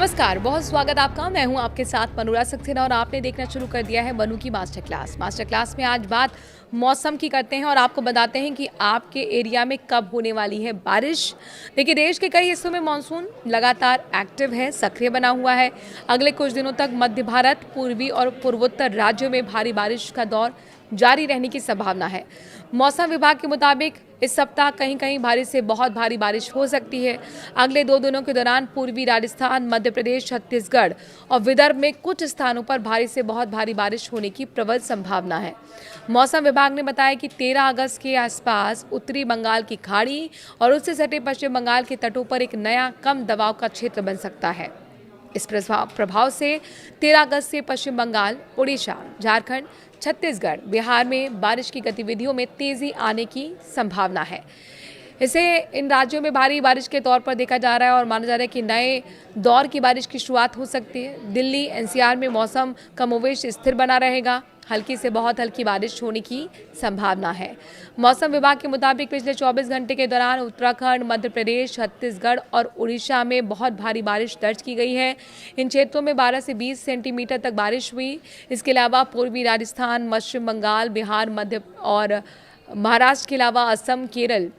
नमस्कार, बहुत स्वागत आपका। मैं हूं आपके साथ मनोरा सक्सेना और आपने देखना शुरू कर दिया है बनू की मास्टर क्लास। मास्टर क्लास में आज बात मौसम की करते हैं और आपको बताते हैं कि आपके एरिया में कब होने वाली है बारिश। देखिए, देश के कई हिस्सों में मानसून लगातार एक्टिव है, सक्रिय बना हुआ है। अगले कुछ दिनों तक मध्य भारत, पूर्वी और पूर्वोत्तर राज्यों में भारी बारिश का दौर जारी रहने की संभावना है। मौसम विभाग के मुताबिक इस सप्ताह कहीं कहीं भारी से बहुत भारी बारिश हो सकती है। अगले 2 दिनों के दौरान पूर्वी राजस्थान, मध्य प्रदेश, छत्तीसगढ़ और विदर्भ में कुछ स्थानों पर भारी से बहुत भारी बारिश होने की प्रबल संभावना है। मौसम विभाग ने बताया कि 13 अगस्त के आसपास उत्तरी बंगाल की खाड़ी और उससे सटे पश्चिम बंगाल के तटों पर एक नया कम दबाव का क्षेत्र बन सकता है। इस प्रभाव से 13 अगस्त से पश्चिम बंगाल, उड़ीसा, झारखंड, छत्तीसगढ़, बिहार में बारिश की गतिविधियों में तेजी आने की संभावना है। इसे इन राज्यों में भारी बारिश के तौर पर देखा जा रहा है और माना जा रहा है कि नए दौर की बारिश की शुरुआत हो सकती है। दिल्ली, एनसीआर में मौसम कमोवेश स्थिर बना रहेगा। हल्की से बहुत हल्की बारिश होने की संभावना है। मौसम विभाग के मुताबिक पिछले 24 घंटे के दौरान उत्तराखंड, मध्य प्रदेश, छत्तीसगढ़ और उड़ीसा में बहुत भारी बारिश दर्ज की गई है। इन क्षेत्रों में 12 से 20 सेंटीमीटर तक बारिश हुई। इसके अलावा पूर्वी राजस्थान, पश्चिम बंगाल, बिहार, मध्य और महाराष्ट्र के अलावा असम, केरल,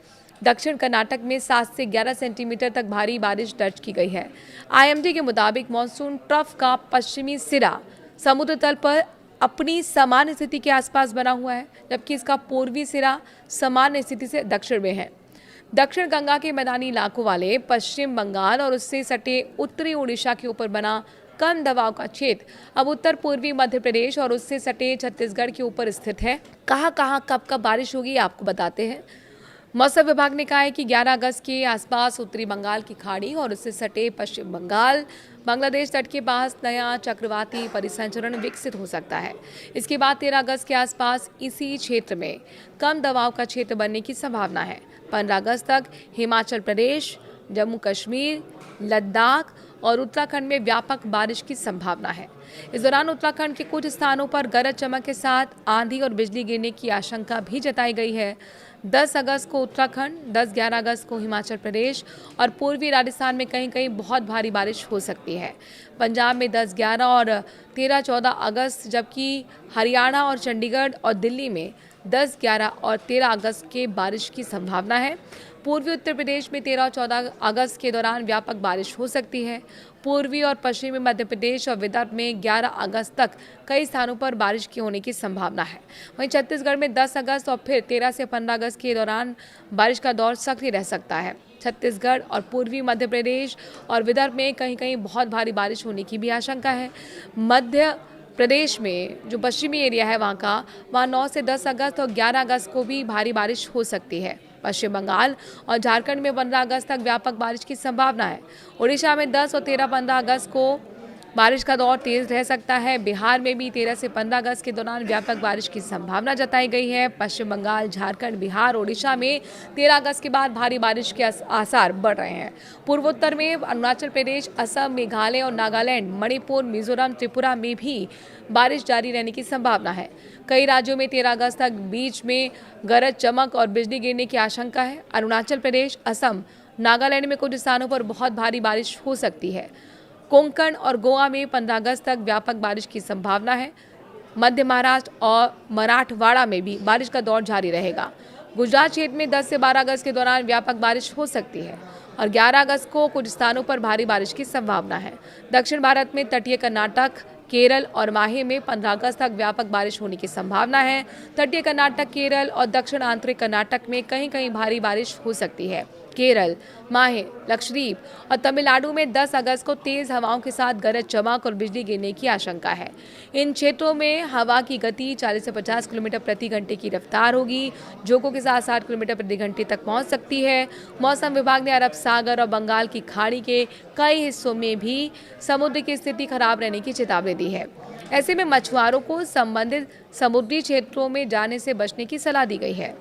दक्षिण कर्नाटक में 7 से 11 सेंटीमीटर तक भारी बारिश दर्ज की गई है। आईएमडी के मुताबिक मानसून ट्रफ का पश्चिमी सिरा समुद्र तल पर अपनी सामान्य स्थिति के आसपास बना हुआ है, जबकि इसका पूर्वी सिरा सामान्य स्थिति से दक्षिण में है। दक्षिण गंगा के मैदानी इलाकों वाले पश्चिम बंगाल और उससे सटे उत्तरी उड़ीसा के ऊपर बना कम दबाव का क्षेत्र अब उत्तर पूर्वी मध्य प्रदेश और उससे सटे छत्तीसगढ़ के ऊपर स्थित है। कहाँ कहाँ कब कब बारिश होगी आपको बताते हैं। मौसम विभाग ने कहा है कि 11 अगस्त के आसपास उत्तरी बंगाल की खाड़ी और उससे सटे पश्चिम बंगाल, बांग्लादेश तट के पास नया चक्रवाती परिसंचरण विकसित हो सकता है। इसके बाद 13 अगस्त के आसपास इसी क्षेत्र में कम दबाव का क्षेत्र बनने की संभावना है। 15 अगस्त तक हिमाचल प्रदेश, जम्मू कश्मीर, लद्दाख और उत्तराखंड में व्यापक बारिश की संभावना है। इस दौरान उत्तराखंड के कुछ स्थानों पर गरज चमक के साथ आंधी और बिजली गिरने की आशंका भी जताई गई है। 10 अगस्त को उत्तराखंड, 10-11 अगस्त को हिमाचल प्रदेश और पूर्वी राजस्थान में कहीं कहीं बहुत भारी बारिश हो सकती है। पंजाब में 10-11 और 13-14 अगस्त, जबकि हरियाणा और चंडीगढ़ और दिल्ली में 10, 11 और 13 अगस्त के बारिश की संभावना है। पूर्वी उत्तर प्रदेश में 13 और 14 अगस्त के दौरान व्यापक बारिश हो सकती है। पूर्वी और पश्चिमी मध्य प्रदेश और विदर्भ में 11 अगस्त तक कई स्थानों पर बारिश की होने की संभावना है। वहीं छत्तीसगढ़ में 10 अगस्त और फिर 13 से 15 अगस्त के दौरान बारिश का दौर सक्रिय रह सकता है। छत्तीसगढ़ और पूर्वी मध्य प्रदेश और विदर्भ में कहीं कहीं बहुत भारी बारिश होने की भी आशंका है। मध्य प्रदेश में जो पश्चिमी एरिया है वहाँ 9 से 10 अगस्त और 11 अगस्त को भी भारी बारिश हो सकती है। पश्चिम बंगाल और झारखंड में 15 अगस्त तक व्यापक बारिश की संभावना है। उड़ीसा में 10 और 13-15 अगस्त को बारिश का दौर तेज रह सकता है। बिहार में भी 13 से 15 अगस्त के दौरान व्यापक बारिश की संभावना जताई गई है। पश्चिम बंगाल, झारखंड, बिहार, ओडिशा में 13 अगस्त के बाद भारी बारिश के आसार बढ़ रहे हैं। पूर्वोत्तर में अरुणाचल प्रदेश, असम, मेघालय और नागालैंड, मणिपुर, मिजोरम, त्रिपुरा में भी बारिश जारी रहने की संभावना है। कई राज्यों में 13 अगस्त तक बीच में गरज चमक और बिजली गिरने की आशंका है। अरुणाचल प्रदेश, असम, नागालैंड में कुछ स्थानों पर बहुत भारी बारिश हो सकती है। कोंकण और गोवा में 15 अगस्त तक व्यापक बारिश की संभावना है। मध्य महाराष्ट्र और मराठवाड़ा में भी बारिश का दौर जारी रहेगा। गुजरात क्षेत्र में 10 से 12 अगस्त के दौरान व्यापक बारिश हो सकती है और 11 अगस्त को कुछ स्थानों पर भारी बारिश की संभावना है। दक्षिण भारत में तटीय कर्नाटक, केरल और माहे में 15 अगस्त तक व्यापक बारिश होने की संभावना है। तटीय कर्नाटक, केरल और दक्षिण आंतरिक कर्नाटक में कहीं कहीं भारी बारिश हो सकती है। केरल, माहे, लक्षद्वीप और तमिलनाडु में 10 अगस्त को तेज हवाओं के साथ गरज चमक और बिजली गिरने की आशंका है। इन क्षेत्रों में हवा की गति 40 से 50 किलोमीटर प्रति घंटे की रफ्तार होगी, जोकों के साथ 60 किलोमीटर प्रति घंटे तक पहुंच सकती है। मौसम विभाग ने अरब सागर और बंगाल की खाड़ी के कई हिस्सों में भी समुद्र की स्थिति खराब रहने की चेतावनी दी है। ऐसे में मछुआरों को संबंधित समुद्री क्षेत्रों में जाने से बचने की सलाह दी गई है।